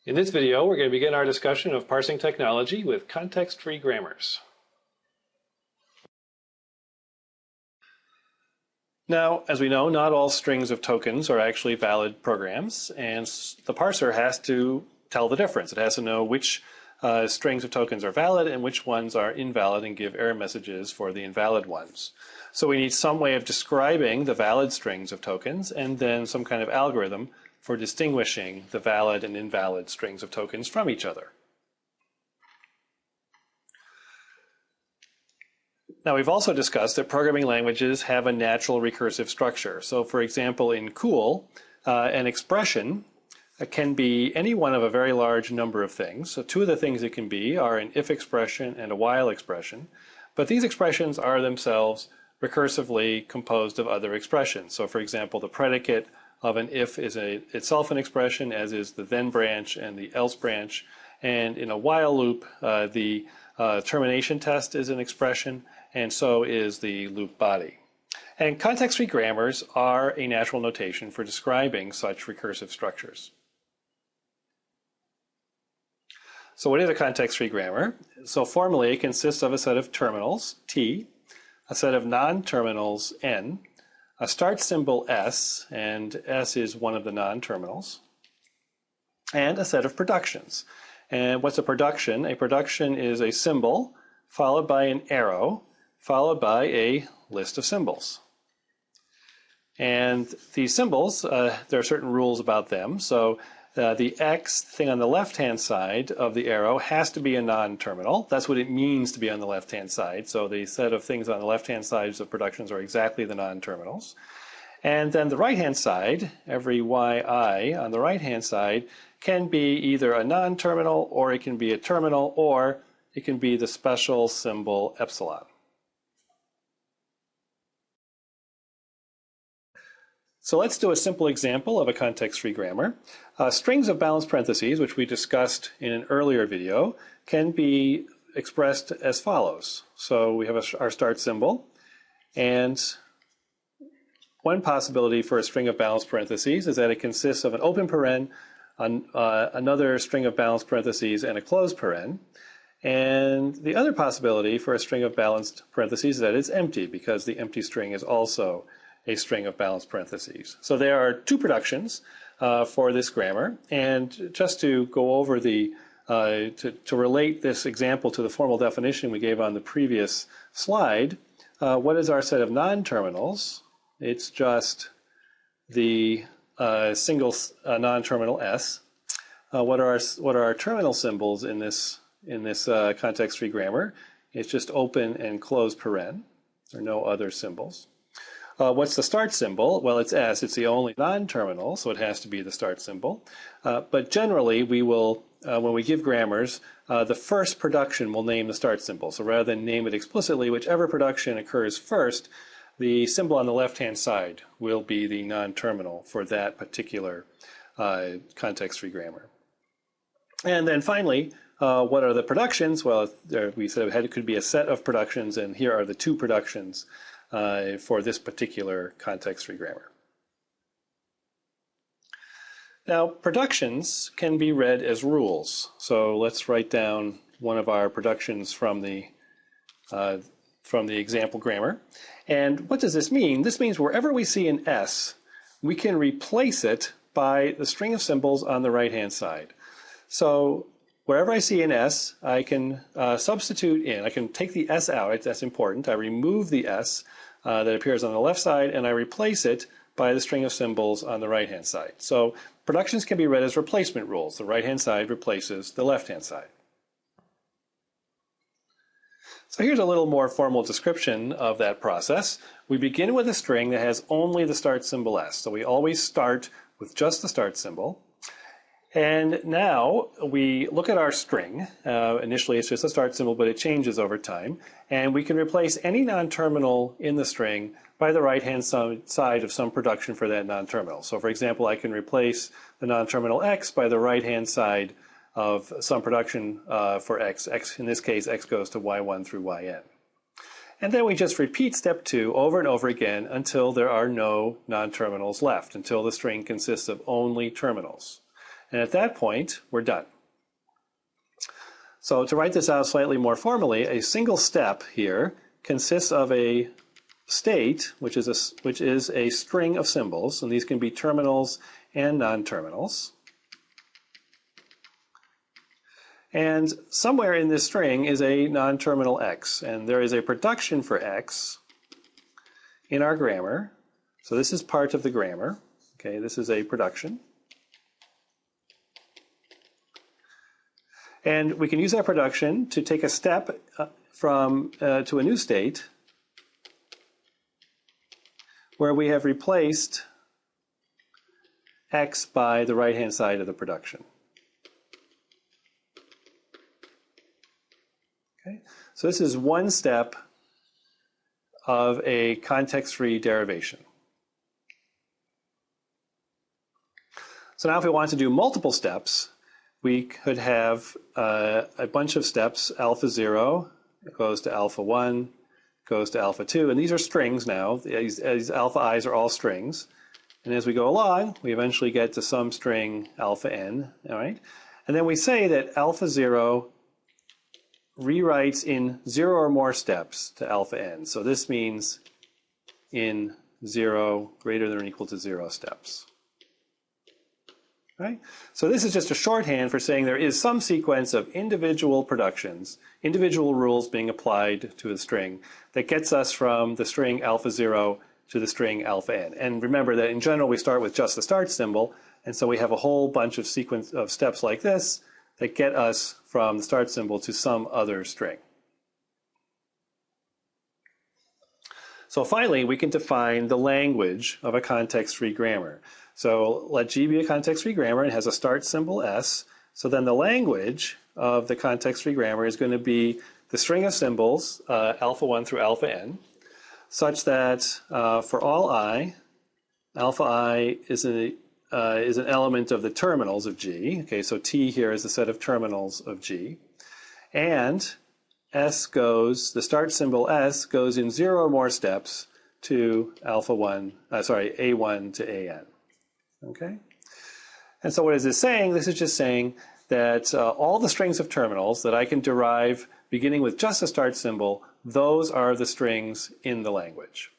In this video, we're going to begin our discussion of parsing technology with context-free grammars. Now, as we know, not all strings of tokens are actually valid programs, and the parser has to tell the difference. It has to know which strings of tokens are valid and which ones are invalid and give error messages for the invalid ones. So we need some way of describing the valid strings of tokens and then some kind of algorithm for distinguishing the valid and invalid strings of tokens from each other. Now, we've also discussed that programming languages have a natural recursive structure. So, for example, in COOL, an expression can be any one of a very large number of things. So two of the things it can be are an if expression and a while expression. But these expressions are themselves recursively composed of other expressions. So, for example, the predicate of an if is itself an expression, as is the then branch and the else branch. And in a while loop, the termination test is an expression, and so is the loop body. And context-free grammars are a natural notation for describing such recursive structures. So what is a context-free grammar? So formally, it consists of a set of terminals, T, a set of non-terminals, N, a start symbol S, and S is one of the non-terminals, and a set of productions. And what's a production? A production is a symbol followed by an arrow followed by a list of symbols. And these symbols, there are certain rules about them. So the X thing on the left-hand side of the arrow has to be a non-terminal. That's what it means to be on the left-hand side. So the set of things on the left-hand sides of productions are exactly the non-terminals. And then the right-hand side, every YI on the right-hand side, can be either a non-terminal, or it can be a terminal, or it can be the special symbol epsilon. So let's do a simple example of a context-free grammar. Strings of balanced parentheses, which we discussed in an earlier video, can be expressed as follows. So we have our start symbol, and one possibility for a string of balanced parentheses is that it consists of an open paren, another string of balanced parentheses, and a closed paren. And the other possibility for a string of balanced parentheses is that it's empty, because the empty string is also a string of balanced parentheses. So there are two productions for this grammar, and just to go over the to relate this example to the formal definition we gave on the previous slide, what is our set of non-terminals? It's just the single non-terminal S. What are our terminal symbols in this context-free grammar? It's just open and closed paren. There are no other symbols. What's the start symbol? Well, it's S. It's the only non-terminal, so it has to be the start symbol. But generally, we will, when we give grammars, the first production will name the start symbol. So rather than name it explicitly, whichever production occurs first, the symbol on the left-hand side will be the non-terminal for that particular context-free grammar. And then finally, what are the productions? Well, we said it could be a set of productions, and here are the two productions for this particular context-free grammar. Now, productions can be read as rules. So let's write down one of our productions from the example grammar. And what does this mean? This means wherever we see an S, we can replace it by the string of symbols on the right-hand side. So wherever I see an S, I can substitute in. I can take the S out. That's important. I remove the S that appears on the left side, and I replace it by the string of symbols on the right-hand side. So productions can be read as replacement rules. The right-hand side replaces the left-hand side. So here's a little more formal description of that process. We begin with a string that has only the start symbol S. So we always start with just the start symbol. And now we look at our string. Initially it's just a start symbol, but it changes over time. And we can replace any non-terminal in the string by the right-hand side of some production for that non-terminal. So for example, I can replace the non-terminal X by the right-hand side of some production for X. X, in this case, X goes to Y1 through Yn. And then we just repeat step 2 over and over again until there are no non-terminals left, until the string consists of only terminals. And at that point, we're done. So to write this out slightly more formally, a single step here consists of a state, which is a string of symbols, and these can be terminals and non-terminals. And somewhere in this string is a non-terminal x, and there is a production for x in our grammar. So this is part of the grammar. Okay, this is a production. And we can use that production to take a step to a new state where we have replaced x by the right-hand side of the production. Okay, so this is one step of a context-free derivation. So now if we want to do multiple steps, we could have a bunch of steps. Alpha 0 goes to alpha 1, goes to alpha 2, and these are strings now. These alpha i's are all strings. And as we go along, we eventually get to some string alpha n, all right? And then we say that alpha 0 rewrites in 0 or more steps to alpha n. So this means in 0 greater than or equal to 0 steps. Right? So this is just a shorthand for saying there is some sequence of individual productions, individual rules being applied to a string that gets us from the string alpha 0 to the string alpha n. And remember that in general we start with just the start symbol, and so we have a whole bunch of sequence of steps like this that get us from the start symbol to some other string. So finally, we can define the language of a context-free grammar. So let G be a context-free grammar and has a start symbol S. So then the language of the context-free grammar is going to be the string of symbols, alpha 1 through alpha n, such that for all I, alpha I is an element of the terminals of G. Okay, so T here is the set of terminals of G. And S goes, the start symbol S goes in 0 or more steps to A1 to AN. Okay? And so what is this saying? This is just saying that all the strings of terminals that I can derive beginning with just a start symbol, those are the strings in the language.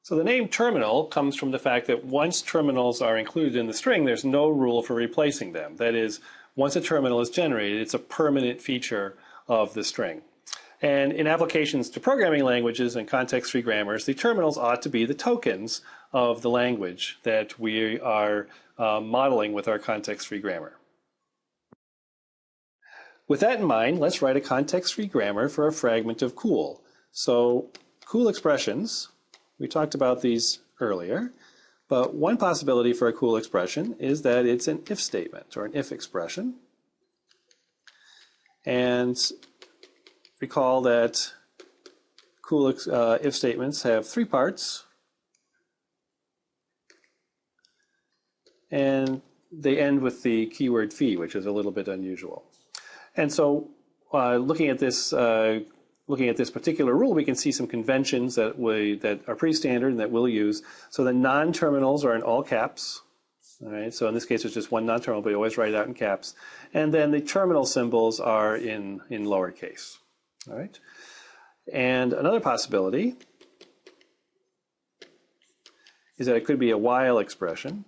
So the name terminal comes from the fact that once terminals are included in the string, there's no rule for replacing them. That is, once a terminal is generated, it's a permanent feature of the string. And in applications to programming languages and context-free grammars, the terminals ought to be the tokens of the language that we are modeling with our context-free grammar. With that in mind, let's write a context-free grammar for a fragment of COOL. So COOL expressions, we talked about these earlier, but one possibility for a COOL expression is that it's an if statement or an if expression. And recall that COOL if statements have 3 parts, and they end with the keyword phi, which is a little bit unusual. And so looking at this particular rule, we can see some conventions that are pretty standard and that we'll use. So the non-terminals are in all caps. All right, so in this case, it's just one non-terminal, but you always write it out in caps. And then the terminal symbols are in lowercase. All right, and another possibility is that it could be a while expression.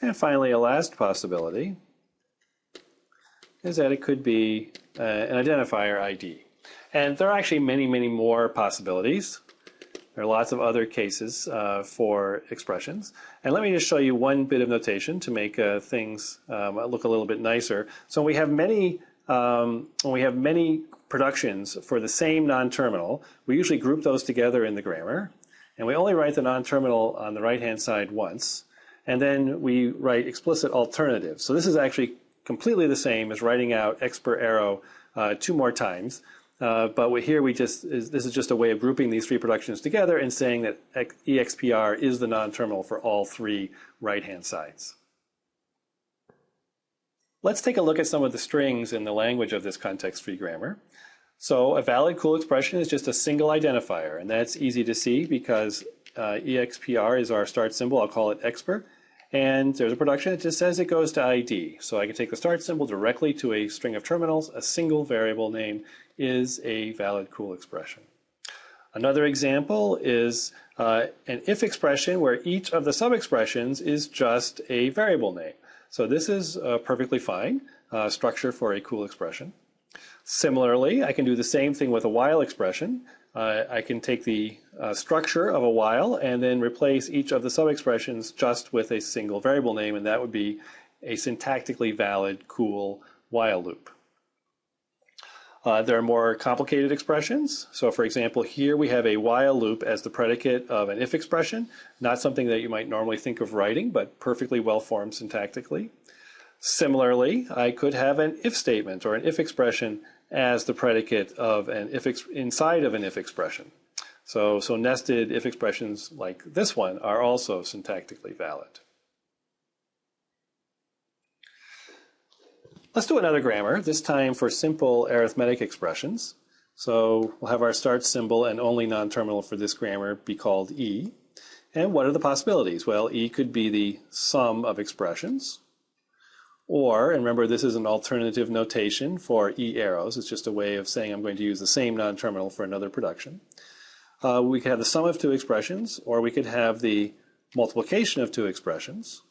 And finally, a last possibility is that it could be an identifier ID. And there are actually many, many more possibilities. There are lots of other cases for expressions. And let me just show you one bit of notation to make things look a little bit nicer. So when we have many productions for the same non-terminal, we usually group those together in the grammar. And we only write the non-terminal on the right-hand side once. And then we write explicit alternatives. So this is actually completely the same as writing out x per arrow 2 more times. But this is just a way of grouping these 3 productions together and saying that EXPR is the non-terminal for all 3 right-hand sides. Let's take a look at some of the strings in the language of this context-free grammar. So a valid cool expression is just a single identifier, and that's easy to see because EXPR is our start symbol. I'll call it EXPR. And there's a production that just says it goes to ID. So I can take the start symbol directly to a string of terminals. A single variable name is a valid cool expression. Another example is an if expression where each of the sub-expressions is just a variable name. So this is perfectly fine structure for a cool expression. Similarly, I can do the same thing with a while expression. I can take the structure of a while and then replace each of the sub-expressions just with a single variable name, and that would be a syntactically valid cool while loop. There are more complicated expressions. So for example, here we have a while loop as the predicate of an if expression, not something that you might normally think of writing, but perfectly well formed syntactically. Similarly, I could have an if statement or an if expression as the predicate of an inside of an if expression. So nested if expressions like this one are also syntactically valid. Let's do another grammar, this time for simple arithmetic expressions. So we'll have our start symbol and only non-terminal for this grammar be called E. And what are the possibilities? Well, E could be the sum of expressions. Or, and remember this is an alternative notation for E arrows, it's just a way of saying I'm going to use the same non-terminal for another production. We could have the sum of two expressions, or we could have the multiplication of two expressions.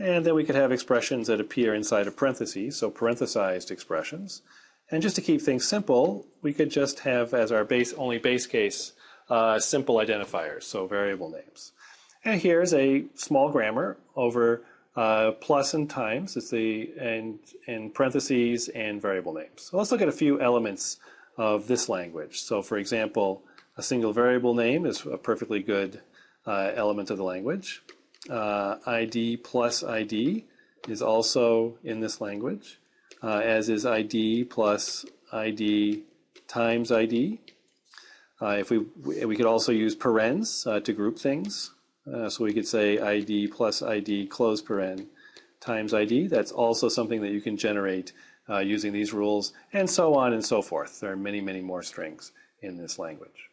And then we could have expressions that appear inside of parentheses, so parenthesized expressions. And just to keep things simple, we could just have as our only base case simple identifiers, so variable names. And here's a small grammar over plus and times, it's in parentheses and variable names. So let's look at a few elements of this language. So for example, a single variable name is a perfectly good element of the language. ID plus ID is also in this language, as is ID plus ID times ID. We could also use parens to group things. So we could say ID plus ID close paren times ID. That's also something that you can generate using these rules, and so on and so forth. There are many, many more strings in this language.